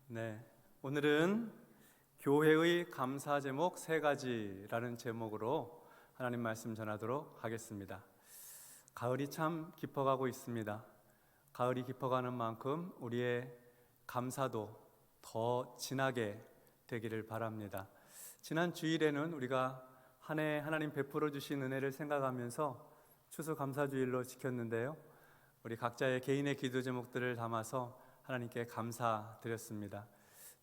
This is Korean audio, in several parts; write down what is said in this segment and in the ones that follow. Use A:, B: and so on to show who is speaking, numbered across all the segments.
A: 네, 오늘은 교회의 감사 제목 세 가지라는 제목으로 하나님 말씀 전하도록 하겠습니다. 가을이 참 깊어가고 있습니다. 가을이 깊어가는 만큼 우리의 감사도 더 진하게 되기를 바랍니다. 지난 주일에는 우리가 한 해 하나님 베풀어 주신 은혜를 생각하면서 추수감사주일로 지켰는데요. 우리 각자의 개인의 기도 제목들을 담아서 하나님께 감사드렸습니다.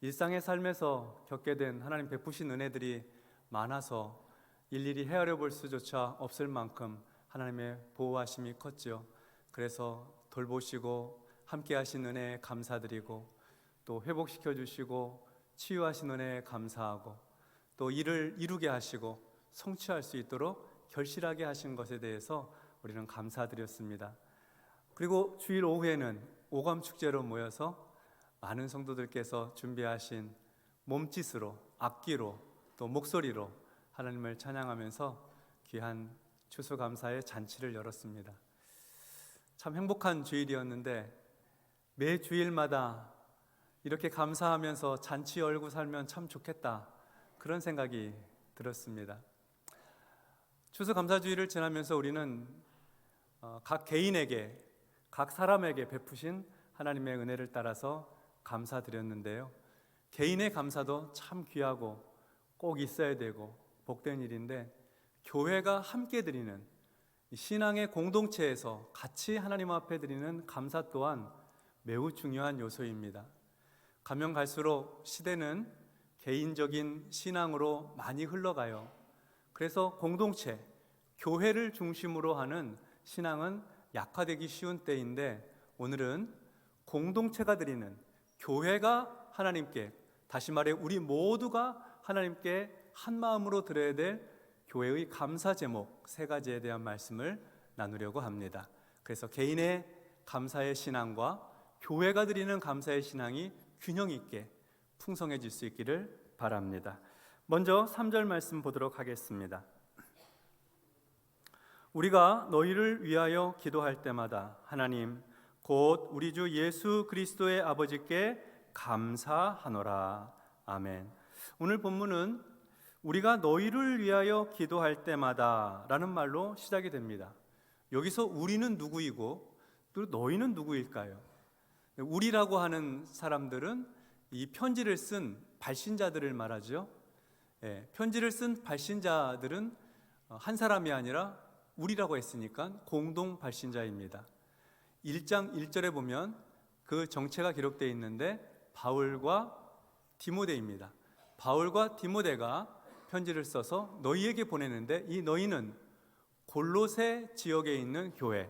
A: 일상의 삶에서 겪게 된 하나님 베푸신 은혜들이 많아서 일일이 헤아려 볼 수조차 없을 만큼 하나님의 보호하심이 컸죠. 그래서 돌보시고 함께 하신 은혜에 감사드리고, 또 회복시켜 주시고 치유하신 은혜에 감사하고, 또 일을 이루게 하시고 성취할 수 있도록 결실하게 하신 것에 대해서 우리는 감사드렸습니다. 그리고 주일 오후에는 오감축제로 모여서 많은 성도들께서 준비하신 몸짓으로, 악기로, 또 목소리로 하나님을 찬양하면서 귀한 추수감사의 잔치를 열었습니다. 참 행복한 주일이었는데, 매 주일마다 이렇게 감사하면서 잔치 열고 살면 참 좋겠다, 그런 생각이 들었습니다. 추수감사주일을 지나면서 우리는 각 개인에게, 각 사람에게 베푸신 하나님의 은혜를 따라서 감사드렸는데요. 개인의 감사도 참 귀하고 꼭 있어야 되고 복된 일인데, 교회가 함께 드리는 신앙의 공동체에서 같이 하나님 앞에 드리는 감사 또한 매우 중요한 요소입니다. 가면 갈수록 시대는 개인적인 신앙으로 많이 흘러가요. 그래서 공동체, 교회를 중심으로 하는 신앙은 약화되기 쉬운 때인데, 오늘은 공동체가 드리는, 교회가 하나님께, 다시 말해 우리 모두가 하나님께 한 마음으로 드려야 될 교회의 감사 제목 세 가지에 대한 말씀을 나누려고 합니다. 그래서 개인의 감사의 신앙과 교회가 드리는 감사의 신앙이 균형 있게 풍성해질 수 있기를 바랍니다. 먼저 3절 말씀 보도록 하겠습니다. 우리가 너희를 위하여 기도할 때마다 하나님 곧 우리 주 예수 그리스도의 아버지께 감사하노라. 아멘. 오늘 본문은 우리가 너희를 위하여 기도할 때마다 라는 말로 시작이 됩니다. 여기서 우리는 누구이고 또 너희는 누구일까요? 우리라고 하는 사람들은 이 편지를 쓴 발신자들을 말하죠. 편지를 쓴 발신자들은 한 사람이 아니라 우리라고 했으니까 공동 발신자입니다. 1장 1절에 보면 그 정체가 기록되어 있는데 바울과 디모데입니다. 바울과 디모데가 편지를 써서 너희에게 보내는데, 이 너희는 골로새 지역에 있는 교회,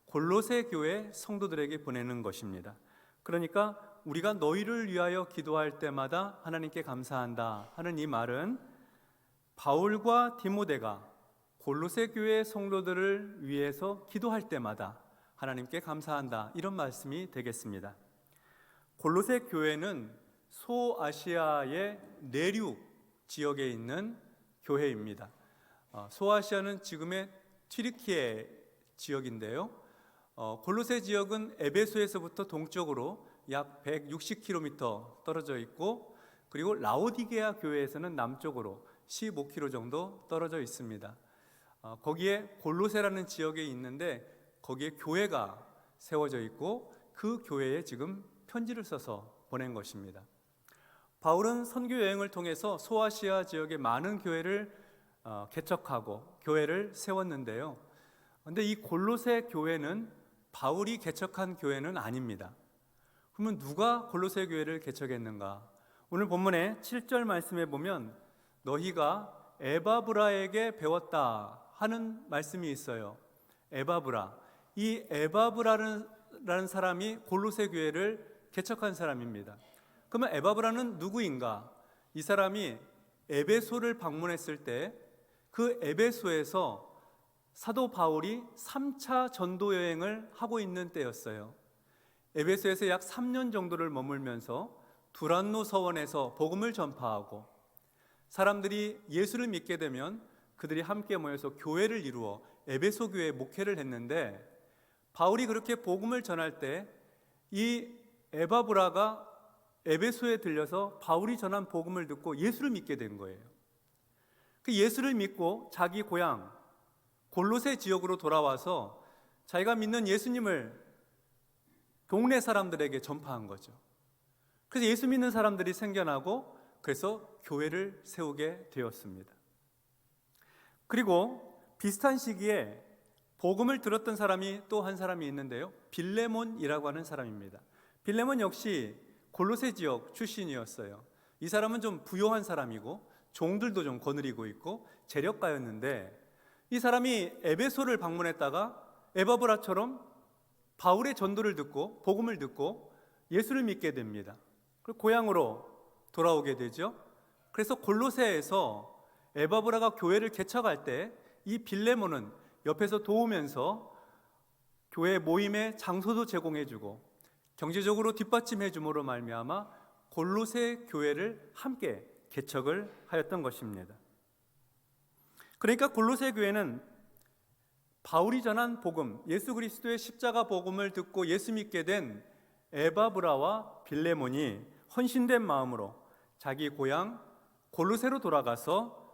A: 골로새 교회 성도들에게 보내는 것입니다. 그러니까 우리가 너희를 위하여 기도할 때마다 하나님께 감사한다 하는 이 말은 바울과 디모데가 골로새 교회 성도들을 위해서 기도할 때마다 하나님께 감사한다, 이런 말씀이 되겠습니다. 골로새 교회는 소아시아의 내륙 지역에 있는 교회입니다. 소아시아는 지금의 튀르키예 지역인데요. 골로새 지역은 에베소에서부터 동쪽으로 약 160km 떨어져 있고, 그리고 라오디게아 교회에서는 남쪽으로 15km 정도 떨어져 있습니다. 거기에 골로새라는 지역에 있는데 거기에 교회가 세워져 있고, 그 교회에 지금 편지를 써서 보낸 것입니다. 바울은 선교 여행을 통해서 소아시아 지역의 많은 교회를 개척하고 교회를 세웠는데요. 그런데 이 골로새 교회는 바울이 개척한 교회는 아닙니다. 그러면 누가 골로새 교회를 개척했는가? 오늘 본문의 7절 말씀에 보면 너희가 에바브라에게 배웠다 하는 말씀이 있어요. 에바브라, 이 에바브라라는 사람이 골로새 교회를 개척한 사람입니다. 그러면 에바브라는 누구인가? 이 사람이 에베소를 방문했을 때 그 에베소에서 사도 바울이 3차 전도 여행을 하고 있는 때였어요. 에베소에서 약 3년 정도를 머물면서 두란노 서원에서 복음을 전파하고, 사람들이 예수를 믿게 되면 그들이 함께 모여서 교회를 이루어 에베소 교회에 목회를 했는데, 바울이 그렇게 복음을 전할 때 이 에바브라가 에베소에 들려서 바울이 전한 복음을 듣고 예수를 믿게 된 거예요. 그 예수를 믿고 자기 고향 골로새 지역으로 돌아와서 자기가 믿는 예수님을 동네 사람들에게 전파한 거죠. 그래서 예수 믿는 사람들이 생겨나고 그래서 교회를 세우게 되었습니다. 그리고 비슷한 시기에 복음을 들었던 사람이 또 한 사람이 있는데요, 빌레몬이라고 하는 사람입니다. 빌레몬 역시 골로새 지역 출신이었어요. 이 사람은 좀 부요한 사람이고 종들도 좀 거느리고 있고 재력가였는데, 이 사람이 에베소를 방문했다가 에바브라처럼 바울의 전도를 듣고 복음을 듣고 예수를 믿게 됩니다. 그리고 고향으로 돌아오게 되죠. 그래서 골로새에서 에바브라가 교회를 개척할 때 이 빌레몬은 옆에서 도우면서 교회 모임의 장소도 제공해주고 경제적으로 뒷받침해줌으로 말미암아 골로새 교회를 함께 개척을 하였던 것입니다. 그러니까 골로새 교회는 바울이 전한 복음, 예수 그리스도의 십자가 복음을 듣고 예수 믿게 된 에바브라와 빌레몬이 헌신된 마음으로 자기 고향 골로새로 돌아가서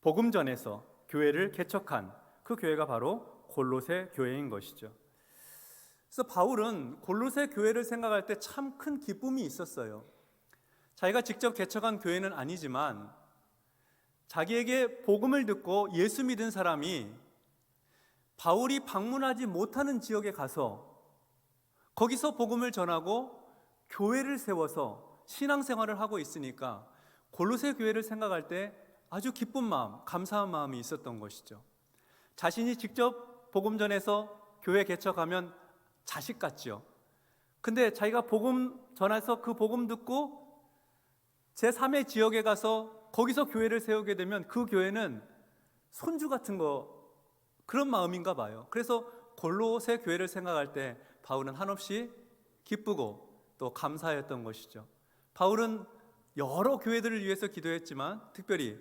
A: 복음 전해서 교회를 개척한 그 교회가 바로 골로새 교회인 것이죠. 그래서 바울은 골로새 교회를 생각할 때 참 큰 기쁨이 있었어요. 자기가 직접 개척한 교회는 아니지만 자기에게 복음을 듣고 예수 믿은 사람이 바울이 방문하지 못하는 지역에 가서 거기서 복음을 전하고 교회를 세워서 신앙생활을 하고 있으니까 골로새 교회를 생각할 때 아주 기쁜 마음, 감사한 마음이 있었던 것이죠. 자신이 직접 복음 전해서 교회 개척하면 자식 같죠. 근데 자기가 복음 전해서 그 복음 듣고 제3의 지역에 가서 거기서 교회를 세우게 되면 그 교회는 손주 같은 거, 그런 마음인가 봐요. 그래서 골로새 교회를 생각할 때 바울은 한없이 기쁘고 또 감사했던 것이죠. 바울은 여러 교회들을 위해서 기도했지만 특별히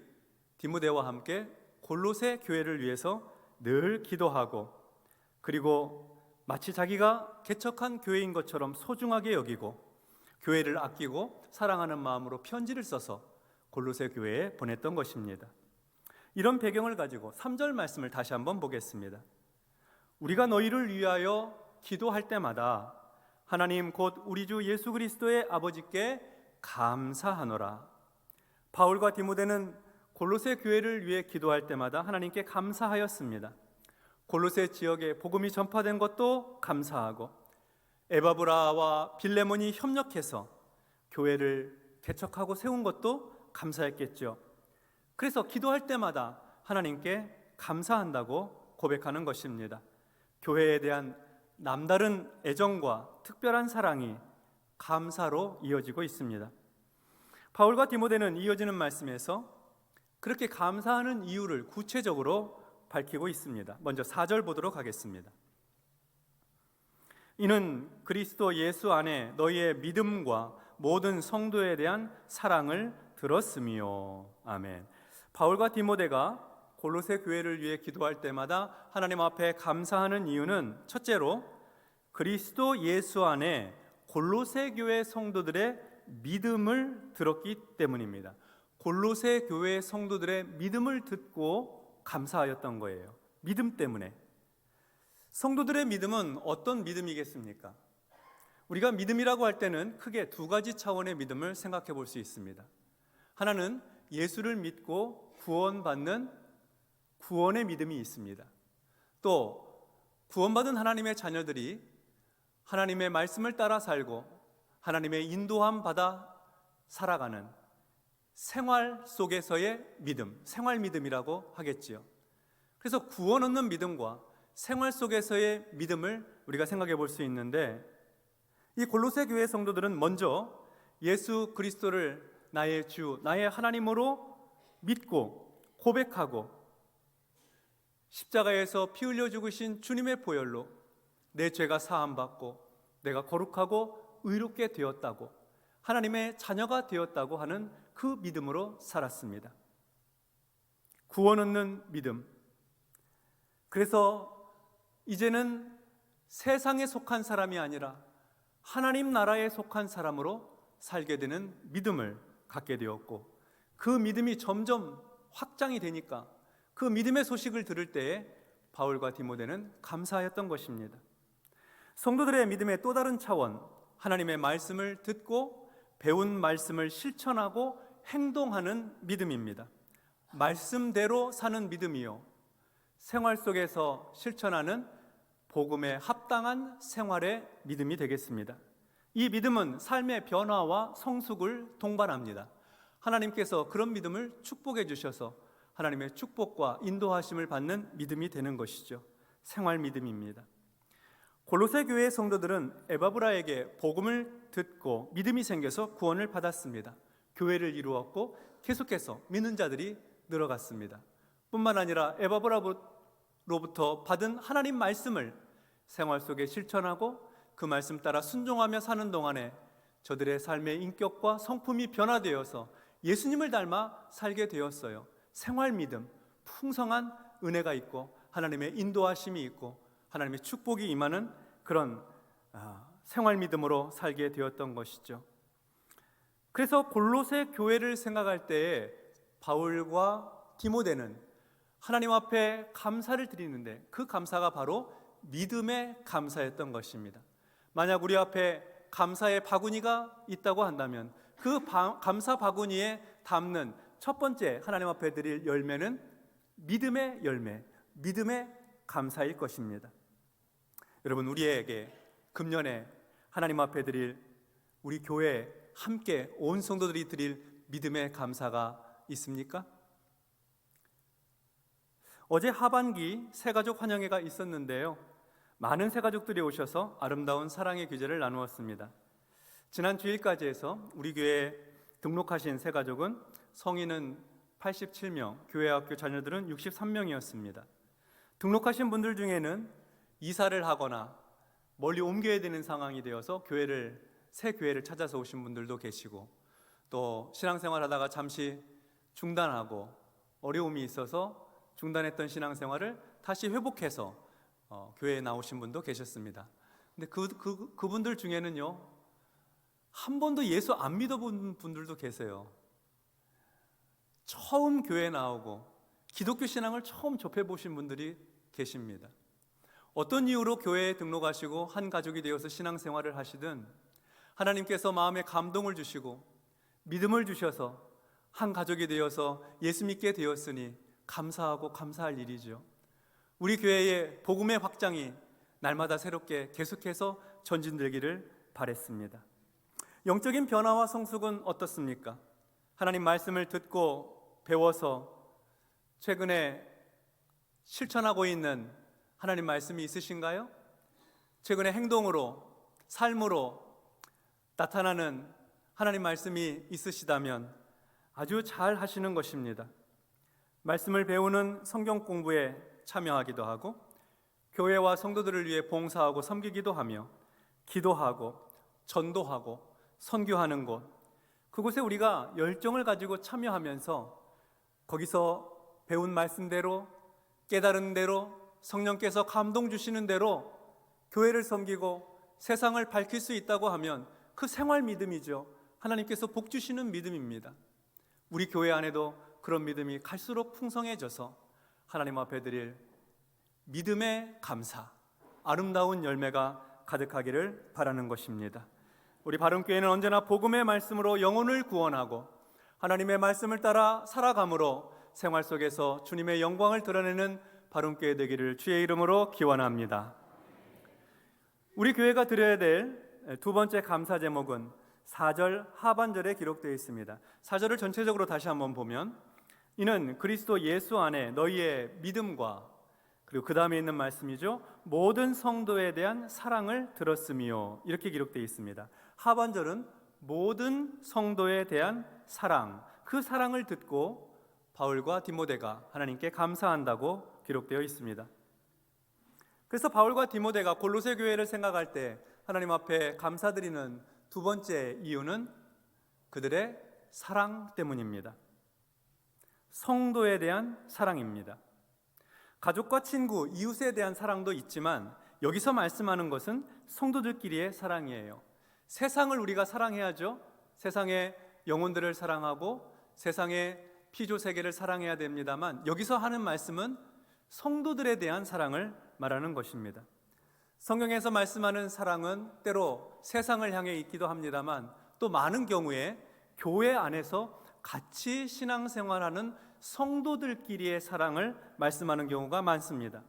A: 디모데와 함께 골로새 교회를 위해서 늘 기도하고, 그리고 마치 자기가 개척한 교회인 것처럼 소중하게 여기고 교회를 아끼고 사랑하는 마음으로 편지를 써서 골로새 교회에 보냈던 것입니다. 이런 배경을 가지고 3절 말씀을 다시 한번 보겠습니다. 우리가 너희를 위하여 기도할 때마다 하나님 곧 우리 주 예수 그리스도의 아버지께 감사하노라. 바울과 디모데는 골로새 교회를 위해 기도할 때마다 하나님께 감사하였습니다. 골로새 지역에 복음이 전파된 것도 감사하고 에바브라와 빌레몬이 협력해서 교회를 개척하고 세운 것도 감사했겠죠. 그래서 기도할 때마다 하나님께 감사한다고 고백하는 것입니다. 교회에 대한 남다른 애정과 특별한 사랑이 감사로 이어지고 있습니다. 바울과 디모데는 이어지는 말씀에서 그렇게 감사하는 이유를 구체적으로 밝히고 있습니다. 먼저 4절 보도록 하겠습니다. 이는 그리스도 예수 안에 너희의 믿음과 모든 성도에 대한 사랑을 들었으며. 아멘. 바울과 디모데가 골로새 교회를 위해 기도할 때마다 하나님 앞에 감사하는 이유는 첫째로 그리스도 예수 안에 골로새 교회 성도들의 믿음을 들었기 때문입니다. 골로새 교회 성도들의 믿음을 듣고 감사하였던 거예요. 믿음 때문에. 성도들의 믿음은 어떤 믿음이겠습니까? 우리가 믿음이라고 할 때는 크게 두 가지 차원의 믿음을 생각해 볼 수 있습니다. 하나는 예수를 믿고 구원받는 구원의 믿음이 있습니다. 또 구원받은 하나님의 자녀들이 하나님의 말씀을 따라 살고 하나님의 인도함 받아 살아가는 생활 속에서의 믿음, 생활 믿음이라고 하겠지요. 그래서 구원 얻는 믿음과 생활 속에서의 믿음을 우리가 생각해 볼 수 있는데, 이 골로새 교회 성도들은 먼저 예수 그리스도를 나의 주, 나의 하나님으로 믿고 고백하고 십자가에서 피 흘려 죽으신 주님의 보혈로 내 죄가 사함받고 내가 거룩하고 의롭게 되었다고, 하나님의 자녀가 되었다고 하는 그 믿음으로 살았습니다. 구원 얻는 믿음. 그래서 이제는 세상에 속한 사람이 아니라 하나님 나라에 속한 사람으로 살게 되는 믿음을 갖게 되었고, 그 믿음이 점점 확장이 되니까 그 믿음의 소식을 들을 때에 바울과 디모데는 감사하였던 것입니다. 성도들의 믿음의 또 다른 차원, 하나님의 말씀을 듣고 배운 말씀을 실천하고 행동하는 믿음입니다. 말씀대로 사는 믿음이요, 생활 속에서 실천하는 복음에 합당한 생활의 믿음이 되겠습니다. 이 믿음은 삶의 변화와 성숙을 동반합니다. 하나님께서 그런 믿음을 축복해 주셔서 하나님의 축복과 인도하심을 받는 믿음이 되는 것이죠. 생활 믿음입니다. 골로새 교회의 성도들은 에바브라에게 복음을 듣고 믿음이 생겨서 구원을 받았습니다. 교회를 이루었고 계속해서 믿는 자들이 늘어갔습니다. 뿐만 아니라 에바브라로부터 받은 하나님 말씀을 생활 속에 실천하고 그 말씀 따라 순종하며 사는 동안에 저들의 삶의 인격과 성품이 변화되어서 예수님을 닮아 살게 되었어요. 생활 믿음, 풍성한 은혜가 있고 하나님의 인도하심이 있고 하나님의 축복이 임하는 그런 생활 믿음으로 살게 되었던 것이죠. 그래서 골로새 교회를 생각할 때에 바울과 디모데는 하나님 앞에 감사를 드리는데 그 감사가 바로 믿음의 감사였던 것입니다. 만약 우리 앞에 감사의 바구니가 있다고 한다면 그 감사 바구니에 담는 첫 번째 하나님 앞에 드릴 열매는 믿음의 열매, 믿음의 감사일 것입니다. 여러분, 우리에게 금년에 하나님 앞에 드릴, 우리 교회 함께 온 성도들이 드릴 믿음의 감사가 있습니까? 어제 하반기 새가족 환영회가 있었는데요, 많은 새가족들이 오셔서 아름다운 사랑의 규제를 나누었습니다. 지난 주일까지 해서 우리 교회에 등록하신 새가족은 성인은 87명, 교회학교 자녀들은 63명이었습니다. 등록하신 분들 중에는 이사를 하거나 멀리 옮겨야 되는 상황이 되어서 새 교회를 찾아서 오신 분들도 계시고, 또 신앙생활 하다가 잠시 중단하고 어려움이 있어서 중단했던 신앙생활을 다시 회복해서 교회에 나오신 분도 계셨습니다. 근데 그분들 중에는요, 한 번도 예수 안 믿어본 분들도 계세요. 처음 교회에 나오고 기독교 신앙을 처음 접해보신 분들이 계십니다. 어떤 이유로 교회에 등록하시고 한 가족이 되어서 신앙생활을 하시든 하나님께서 마음에 감동을 주시고 믿음을 주셔서 한 가족이 되어서 예수 믿게 되었으니 감사하고 감사할 일이죠. 우리 교회의 복음의 확장이 날마다 새롭게 계속해서 전진되기를 바랬습니다. 영적인 변화와 성숙은 어떻습니까? 하나님 말씀을 듣고 배워서 최근에 실천하고 있는 하나님 말씀이 있으신가요? 최근에 행동으로, 삶으로 나타나는 하나님 말씀이 있으시다면 아주 잘 하시는 것입니다. 말씀을 배우는 성경 공부에 참여하기도 하고, 교회와 성도들을 위해 봉사하고 섬기기도 하며, 기도하고 전도하고 선교하는 곳, 그곳에 우리가 열정을 가지고 참여하면서 거기서 배운 말씀대로, 깨달은 대로, 성령께서 감동 주시는 대로 교회를 섬기고 세상을 밝힐 수 있다고 하면 그 생활 믿음이죠. 하나님께서 복 주시는 믿음입니다. 우리 교회 안에도 그런 믿음이 갈수록 풍성해져서 하나님 앞에 드릴 믿음의 감사, 아름다운 열매가 가득하기를 바라는 것입니다. 우리 바른교회는 언제나 복음의 말씀으로 영혼을 구원하고 하나님의 말씀을 따라 살아감으로 생활 속에서 주님의 영광을 드러내는 바른교회 되기를 주의 이름으로 기원합니다. 우리 교회가 드려야 될 두 번째 감사 제목은 4절 하반절에 기록되어 있습니다. 4절을 전체적으로 다시 한번 보면, 이는 그리스도 예수 안에 너희의 믿음과, 그리고 그 다음에 있는 말씀이죠, 모든 성도에 대한 사랑을 들었으며, 이렇게 기록되어 있습니다. 하반절은 모든 성도에 대한 사랑, 그 사랑을 듣고 바울과 디모데가 하나님께 감사한다고 기록되어 있습니다. 그래서 바울과 디모데가 골로새 교회를 생각할 때 하나님 앞에 감사드리는 두 번째 이유는 그들의 사랑 때문입니다. 성도에 대한 사랑입니다. 가족과 친구, 이웃에 대한 사랑도 있지만 여기서 말씀하는 것은 성도들끼리의 사랑이에요. 세상을 우리가 사랑해야죠. 세상의 영혼들을 사랑하고 세상의 피조 세계를 사랑해야 됩니다만, 여기서 하는 말씀은 성도들에 대한 사랑을 말하는 것입니다. 성경에서 말씀하는 사랑은 때로 세상을 향해 있기도 합니다만, 또 많은 경우에 교회 안에서 같이 신앙생활하는 성도들끼리의 사랑을 말씀하는 경우가 많습니다.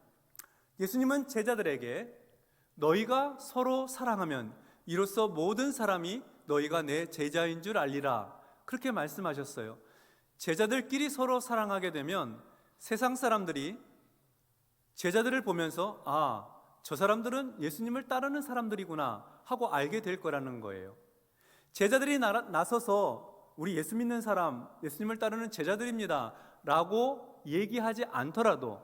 A: 예수님은 제자들에게 너희가 서로 사랑하면 이로써 모든 사람이 너희가 내 제자인 줄 알리라, 그렇게 말씀하셨어요. 제자들끼리 서로 사랑하게 되면 세상 사람들이 제자들을 보면서 저 사람들은 예수님을 따르는 사람들이구나 하고 알게 될 거라는 거예요. 제자들이 나서서 우리 예수 믿는 사람, 예수님을 따르는 제자들입니다 라고 얘기하지 않더라도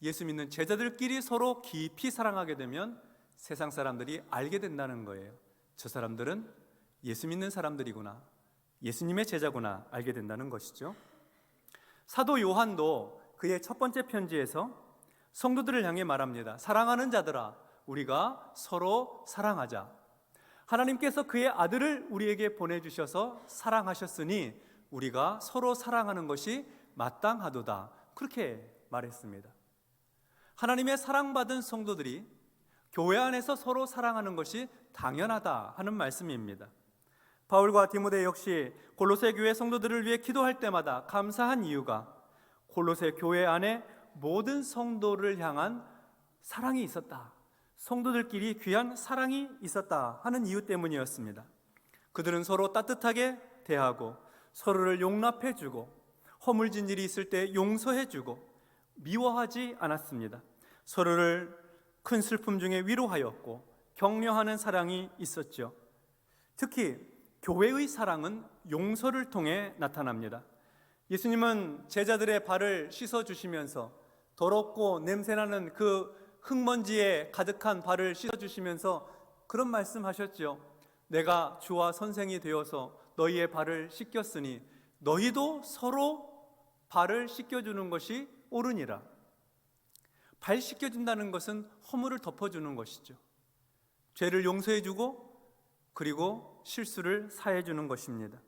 A: 예수 믿는 제자들끼리 서로 깊이 사랑하게 되면 세상 사람들이 알게 된다는 거예요. 저 사람들은 예수 믿는 사람들이구나, 예수님의 제자구나 알게 된다는 것이죠. 사도 요한도 그의 첫 번째 편지에서 성도들을 향해 말합니다. 사랑하는 자들아, 우리가 서로 사랑하자. 하나님께서 그의 아들을 우리에게 보내주셔서 사랑하셨으니 우리가 서로 사랑하는 것이 마땅하도다, 그렇게 말했습니다. 하나님의 사랑받은 성도들이 교회 안에서 서로 사랑하는 것이 당연하다 하는 말씀입니다. 바울과 디모데 역시 골로새 교회 성도들을 위해 기도할 때마다 감사한 이유가 골로새 교회 안에 모든 성도를 향한 사랑이 있었다, 성도들끼리 귀한 사랑이 있었다 하는 이유 때문이었습니다. 그들은 서로 따뜻하게 대하고 서로를 용납해주고 허물진 일이 있을 때 용서해주고 미워하지 않았습니다. 서로를 큰 슬픔 중에 위로하였고 격려하는 사랑이 있었죠. 특히 교회의 사랑은 용서를 통해 나타납니다. 예수님은 제자들의 발을 씻어주시면서 더럽고 냄새나는 그 흙먼지에 가득한 발을 씻어주시면서 그런 말씀하셨죠. 내가 주와 선생이 되어서 너희의 발을 씻겼으니 너희도 서로 발을 씻겨주는 것이 옳으니라. 발 씻겨준다는 것은 허물을 덮어주는 것이죠. 죄를 용서해주고 그리고 실수를 사해주는 것입니다.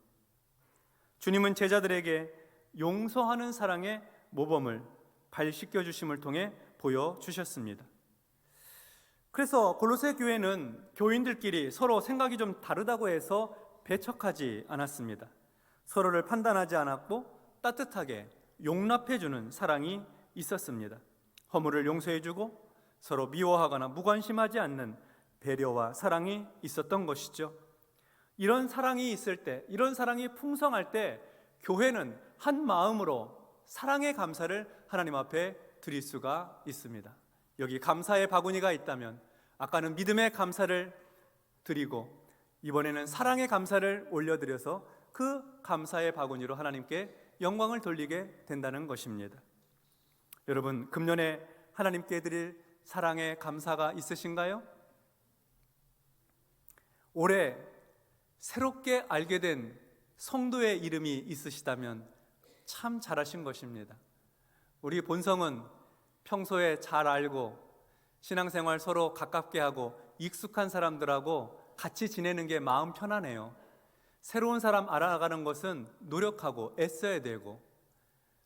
A: 주님은 제자들에게 용서하는 사랑의 모범을 발 씻겨주심을 통해 보여주셨습니다. 그래서 골로새 교회는 교인들끼리 서로 생각이 좀 다르다고 해서 배척하지 않았습니다. 서로를 판단하지 않았고 따뜻하게 용납해주는 사랑이 있었습니다. 허물을 용서해주고 서로 미워하거나 무관심하지 않는 배려와 사랑이 있었던 것이죠. 이런 사랑이 있을 때, 이런 사랑이 풍성할 때 교회는 한 마음으로 사랑의 감사를 하나님 앞에 드릴 수가 있습니다. 여기 감사의 바구니가 있다면 아까는 믿음의 감사를 드리고 이번에는 사랑의 감사를 올려드려서 그 감사의 바구니로 하나님께 영광을 돌리게 된다는 것입니다. 여러분, 금년에 하나님께 드릴 사랑의 감사가 있으신가요? 올해 새롭게 알게 된 성도의 이름이 있으시다면 참 잘하신 것입니다. 우리 본성은 평소에 잘 알고 신앙생활 서로 가깝게 하고 익숙한 사람들하고 같이 지내는 게 마음 편하네요. 새로운 사람 알아가는 것은 노력하고 애써야 되고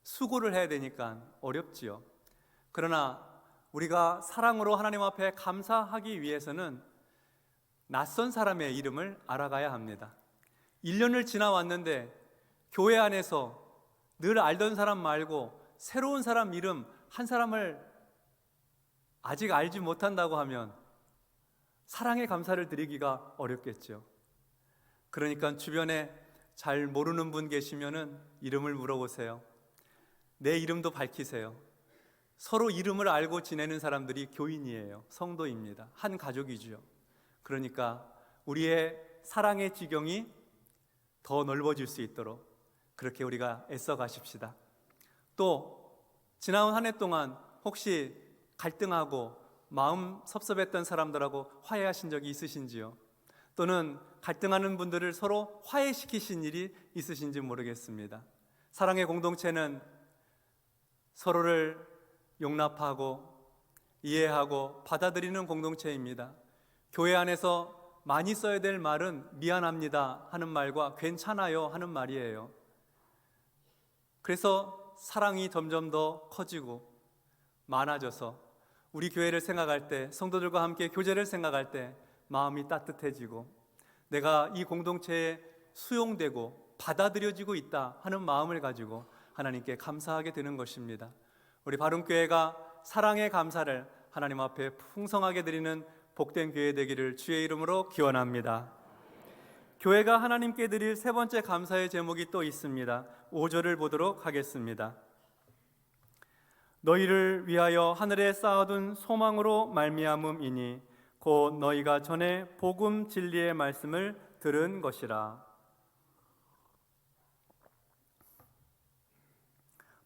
A: 수고를 해야 되니까 어렵지요. 그러나 우리가 사랑으로 하나님 앞에 감사하기 위해서는 낯선 사람의 이름을 알아가야 합니다. 1년을 지나왔는데 교회 안에서 늘 알던 사람 말고 새로운 사람 이름 한 사람을 아직 알지 못한다고 하면 사랑의 감사를 드리기가 어렵겠죠. 그러니까 주변에 잘 모르는 분 계시면은 이름을 물어보세요. 내 이름도 밝히세요. 서로 이름을 알고 지내는 사람들이 교인이에요. 성도입니다. 한 가족이죠. 그러니까 우리의 사랑의 지경이 더 넓어질 수 있도록 그렇게 우리가 애써 가십시다. 또 지나온 한 해 동안 혹시 갈등하고 마음 섭섭했던 사람들하고 화해하신 적이 있으신지요? 또는 갈등하는 분들을 서로 화해시키신 일이 있으신지 모르겠습니다. 사랑의 공동체는 서로를 용납하고 이해하고 받아들이는 공동체입니다. 교회 안에서 많이 써야 될 말은 미안합니다 하는 말과 괜찮아요 하는 말이에요. 그래서 사랑이 점점 더 커지고 많아져서 우리 교회를 생각할 때, 성도들과 함께 교제를 생각할 때 마음이 따뜻해지고 내가 이 공동체에 수용되고 받아들여지고 있다 하는 마음을 가지고 하나님께 감사하게 되는 것입니다. 우리 바른교회가 사랑의 감사를 하나님 앞에 풍성하게 드리는 복된 교회 되기를 주의 이름으로 기원합니다. 교회가 하나님께 드릴 세 번째 감사의 제목이 또 있습니다. 5절을 보도록 하겠습니다. 너희를 위하여 하늘에 쌓아둔 소망으로 말미암음이니 곧 너희가 전에 복음 진리의 말씀을 들은 것이라.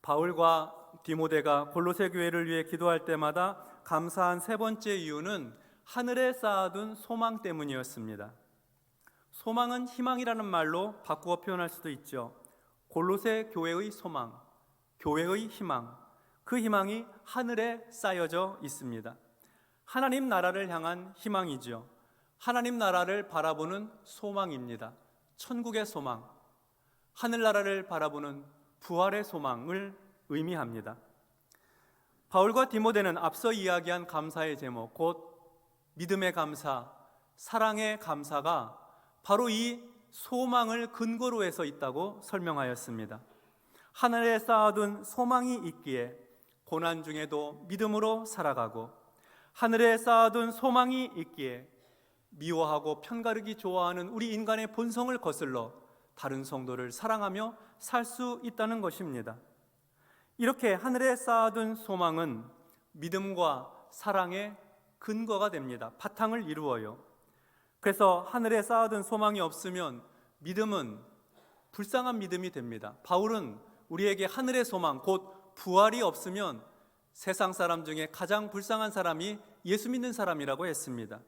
A: 바울과 디모데가 골로새 교회를 위해 기도할 때마다 감사한 세 번째 이유는 하늘에 쌓아둔 소망 때문이었습니다. 소망은 희망이라는 말로 바꾸어 표현할 수도 있죠. 골로새 교회의 소망, 교회의 희망, 그 희망이 하늘에 쌓여져 있습니다. 하나님 나라를 향한 희망이죠. 하나님 나라를 바라보는 소망입니다. 천국의 소망, 하늘나라를 바라보는 부활의 소망을 의미합니다. 바울과 디모데는 앞서 이야기한 감사의 제목, 곧 믿음의 감사, 사랑의 감사가 바로 이 소망을 근거로 해서 있다고 설명하였습니다. 하늘에 쌓아둔 소망이 있기에 고난 중에도 믿음으로 살아가고, 하늘에 쌓아둔 소망이 있기에 미워하고 편가르기 좋아하는 우리 인간의 본성을 거슬러 다른 성도를 사랑하며 살 수 있다는 것입니다. 이렇게 하늘에 쌓아둔 소망은 믿음과 사랑의 근거가 됩니다. 바탕을 이루어요. 그래서 하늘에 쌓아둔 소망이 없으면 믿음은 불쌍한 믿음이 됩니다. 바울은 우리에게 하늘의 소망, 곧 부활이 없으면 세상 사람 중에 가장 불쌍한 사람이 예수 믿는 사람이라고 했습니다.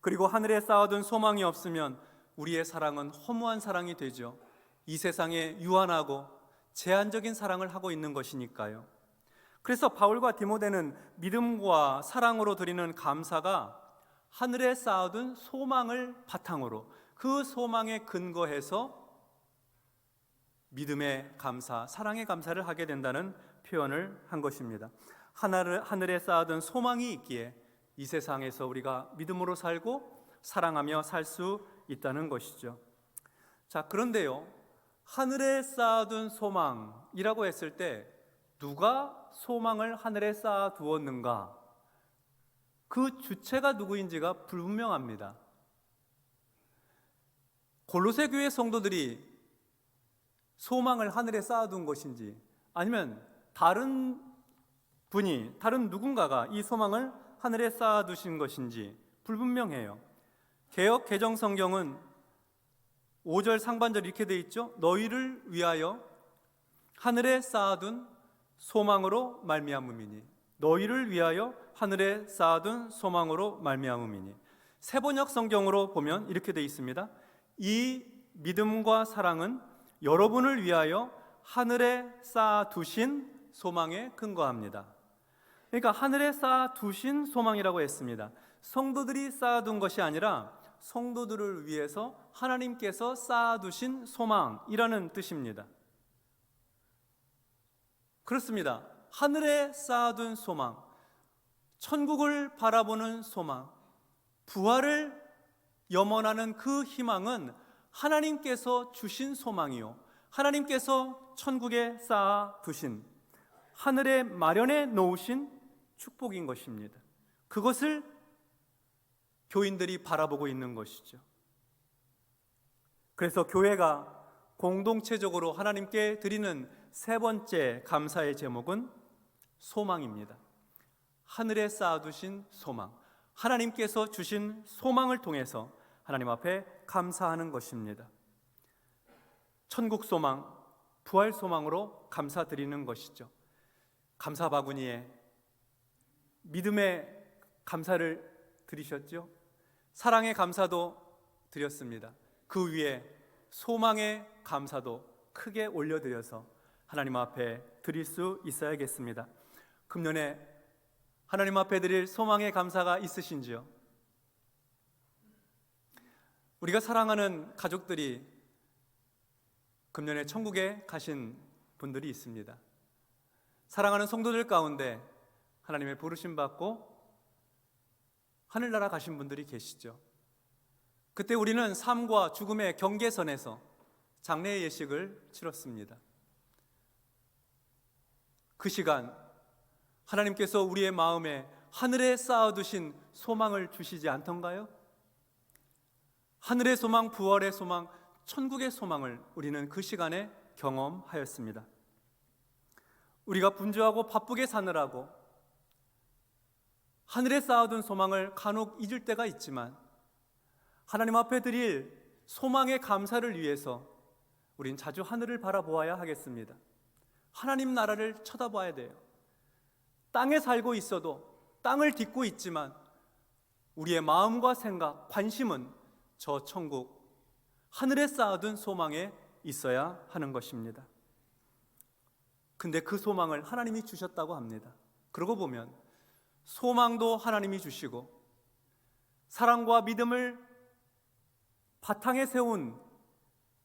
A: 그리고 하늘에 쌓아둔 소망이 없으면 우리의 사랑은 허무한 사랑이 되죠. 이 세상에 유한하고 제한적인 사랑을 하고 있는 것이니까요. 그래서 바울과 디모데는 믿음과 사랑으로 드리는 감사가 하늘에 쌓아둔 소망을 바탕으로, 그 소망에 근거해서 믿음의 감사, 사랑의 감사를 하게 된다는 표현을 한 것입니다. 하늘에 쌓아둔 소망이 있기에 이 세상에서 우리가 믿음으로 살고 사랑하며 살 수 있다는 것이죠. 자, 그런데요, 하늘에 쌓아둔 소망이라고 했을 때 누가 소망을 하늘에 쌓아 두었는가? 그 주체가 누구인지가 불분명합니다. 골로새 교회 성도들이 소망을 하늘에 쌓아둔 것인지, 아니면 다른 분이, 다른 누군가가 이 소망을 하늘에 쌓아두신 것인지 불분명해요. 개역 개정 성경은 5절 상반절 이렇게 돼 있죠. 너희를 위하여 하늘에 쌓아둔 소망으로 말미암음이니, 너희를 위하여 하늘에 쌓아둔 소망으로 말미암음이니. 세번역 성경으로 보면 이렇게 돼 있습니다. 이 믿음과 사랑은 여러분을 위하여 하늘에 쌓아두신 소망에 근거합니다. 그러니까 하늘에 쌓아두신 소망이라고 했습니다. 성도들이 쌓아둔 것이 아니라 성도들을 위해서 하나님께서 쌓아두신 소망이라는 뜻입니다. 그렇습니다. 하늘에 쌓아둔 소망, 천국을 바라보는 소망, 부활을 염원하는 그 희망은 하나님께서 주신 소망이요, 하나님께서 천국에 쌓아두신, 하늘에 마련해 놓으신 축복인 것입니다. 그것을 교인들이 바라보고 있는 것이죠. 그래서 교회가 공동체적으로 하나님께 드리는 세 번째 감사의 제목은 소망입니다. 하늘에 쌓아두신 소망, 하나님께서 주신 소망을 통해서 하나님 앞에 감사하는 것입니다. 천국 소망, 부활 소망으로 감사드리는 것이죠. 감사 바구니에 믿음의 감사를 드리셨죠. 사랑의 감사도 드렸습니다. 그 위에 소망의 감사도 크게 올려드려서 하나님 앞에 드릴 수 있어야겠습니다. 금년에 하나님 앞에 드릴 소망의 감사가 있으신지요? 우리가 사랑하는 가족들이 금년에 천국에 가신 분들이 있습니다. 사랑하는 성도들 가운데 하나님의 부르심 받고 하늘나라 가신 분들이 계시죠. 그때 우리는 삶과 죽음의 경계선에서 장례의 예식을 치렀습니다. 그 시간 하나님께서 우리의 마음에 하늘에 쌓아두신 소망을 주시지 않던가요? 하늘의 소망, 부활의 소망, 천국의 소망을 우리는 그 시간에 경험하였습니다. 우리가 분주하고 바쁘게 사느라고 하늘에 쌓아둔 소망을 간혹 잊을 때가 있지만 하나님 앞에 드릴 소망의 감사를 위해서 우린 자주 하늘을 바라보아야 하겠습니다. 하나님 나라를 쳐다봐야 돼요. 땅에 살고 있어도, 땅을 딛고 있지만 우리의 마음과 생각, 관심은 저 천국, 하늘에 쌓아둔 소망에 있어야 하는 것입니다. 근데 그 소망을 하나님이 주셨다고 합니다. 그러고 보면 소망도 하나님이 주시고 사랑과 믿음을 바탕에 세운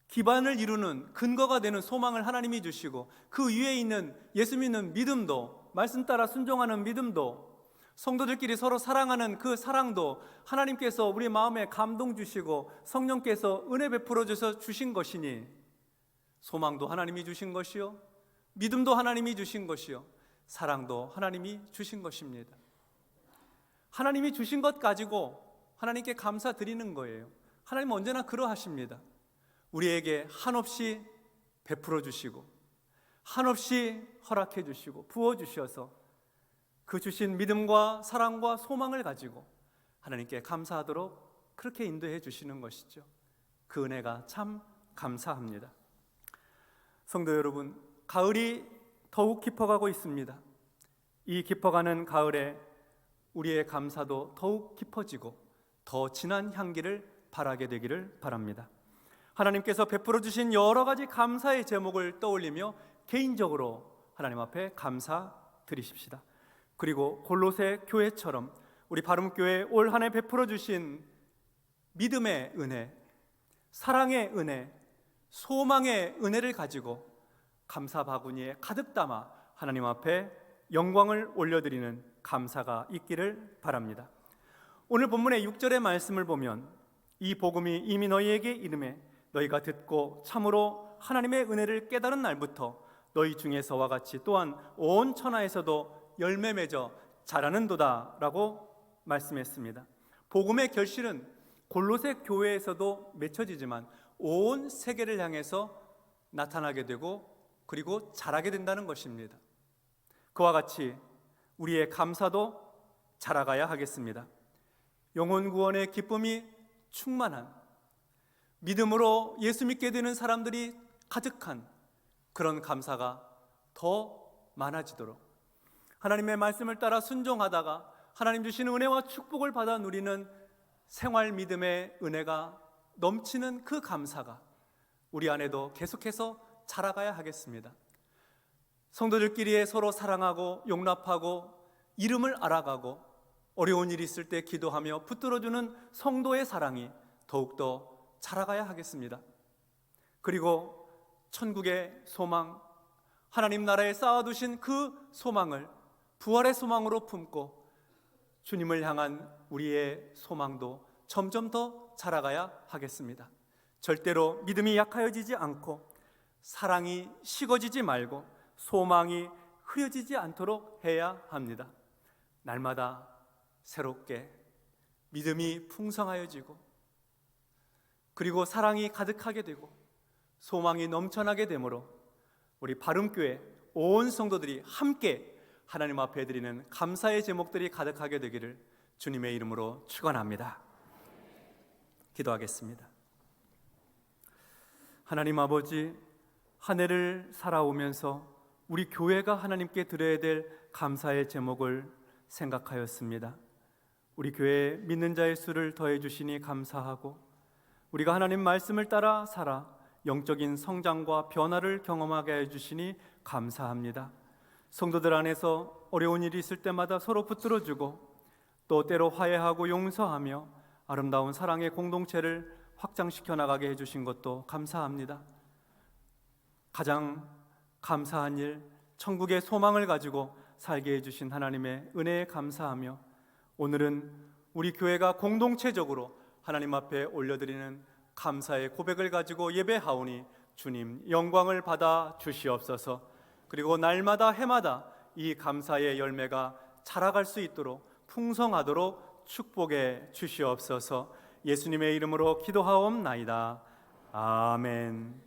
A: 기반을 이루는 근거가 되는 소망을 하나님이 주시고 그 위에 있는 예수 믿는 믿음도, 말씀 따라 순종하는 믿음도, 성도들끼리 서로 사랑하는 그 사랑도 하나님께서 우리 마음에 감동 주시고 성령께서 은혜 베풀어 주셔서 주신 것이니 소망도 하나님이 주신 것이요, 믿음도 하나님이 주신 것이요, 사랑도 하나님이 주신 것입니다. 하나님이 주신 것 가지고 하나님께 감사드리는 거예요. 하나님은 언제나 그러하십니다. 우리에게 한없이 베풀어 주시고 한없이 허락해 주시고 부어 주셔서 그 주신 믿음과 사랑과 소망을 가지고 하나님께 감사하도록 그렇게 인도해 주시는 것이죠. 그 은혜가 참 감사합니다. 성도 여러분, 가을이 더욱 깊어가고 있습니다. 이 깊어가는 가을에 우리의 감사도 더욱 깊어지고 더 진한 향기를 바라게 되기를 바랍니다. 하나님께서 베풀어 주신 여러 가지 감사의 제목을 떠올리며 개인적으로 하나님 앞에 감사드리십시다. 그리고 골로새 교회처럼 우리 바름교회 올 한 해 베풀어 주신 믿음의 은혜, 사랑의 은혜, 소망의 은혜를 가지고 감사 바구니에 가득 담아 하나님 앞에 영광을 올려드리는 감사가 있기를 바랍니다. 오늘 본문의 6절의 말씀을 보면 이 복음이 이미 너희에게 이르매 너희가 듣고 참으로 하나님의 은혜를 깨달은 날부터 너희 중에서와 같이 또한 온 천하에서도 열매 맺어 자라는도다 라고 말씀했습니다. 복음의 결실은 골로새 교회에서도 맺혀지지만 온 세계를 향해서 나타나게 되고 그리고 자라게 된다는 것입니다. 그와 같이 우리의 감사도 자라가야 하겠습니다. 영혼 구원의 기쁨이 충만한, 믿음으로 예수 믿게 되는 사람들이 가득한 그런 감사가 더 많아지도록 하나님의 말씀을 따라 순종하다가 하나님 주시는 은혜와 축복을 받아 누리는 생활 믿음의 은혜가 넘치는 그 감사가 우리 안에도 계속해서 자라가야 하겠습니다. 성도들끼리 서로 사랑하고 용납하고 이름을 알아가고 어려운 일이 있을 때 기도하며 붙들어주는 성도의 사랑이 더욱더 자라가야 하겠습니다. 그리고 천국의 소망, 하나님 나라에 쌓아두신 그 소망을 부활의 소망으로 품고 주님을 향한 우리의 소망도 점점 더 자라가야 하겠습니다. 절대로 믿음이 약하여지지 않고 사랑이 식어지지 말고 소망이 흐려지지 않도록 해야 합니다. 날마다 새롭게 믿음이 풍성하여지고 그리고 사랑이 가득하게 되고 소망이 넘쳐나게 되므로 우리 바름교회 온 성도들이 함께 하나님 앞에 드리는 감사의 제목들이 가득하게 되기를 주님의 이름으로 축원합니다. 기도하겠습니다. 하나님 아버지, 한 해를 살아오면서 우리 교회가 하나님께 드려야 될 감사의 제목을 생각하였습니다. 우리 교회에 믿는 자의 수를 더해 주시니 감사하고 우리가 하나님 말씀을 따라 살아 영적인 성장과 변화를 경험하게 해주시니 감사합니다. 성도들 안에서 어려운 일이 있을 때마다 서로 붙들어주고 또 때로 화해하고 용서하며 아름다운 사랑의 공동체를 확장시켜 나가게 해주신 것도 감사합니다. 가장 감사한 일, 천국의 소망을 가지고 살게 해주신 하나님의 은혜에 감사하며 오늘은 우리 교회가 공동체적으로 하나님 앞에 올려드리는 감사의 고백을 가지고 예배하오니 주님 영광을 받아 주시옵소서. 그리고 날마다 해마다 이 감사의 열매가 자라갈 수 있도록 풍성하도록 축복해 주시옵소서. 예수님의 이름으로 기도하옵나이다. 아멘.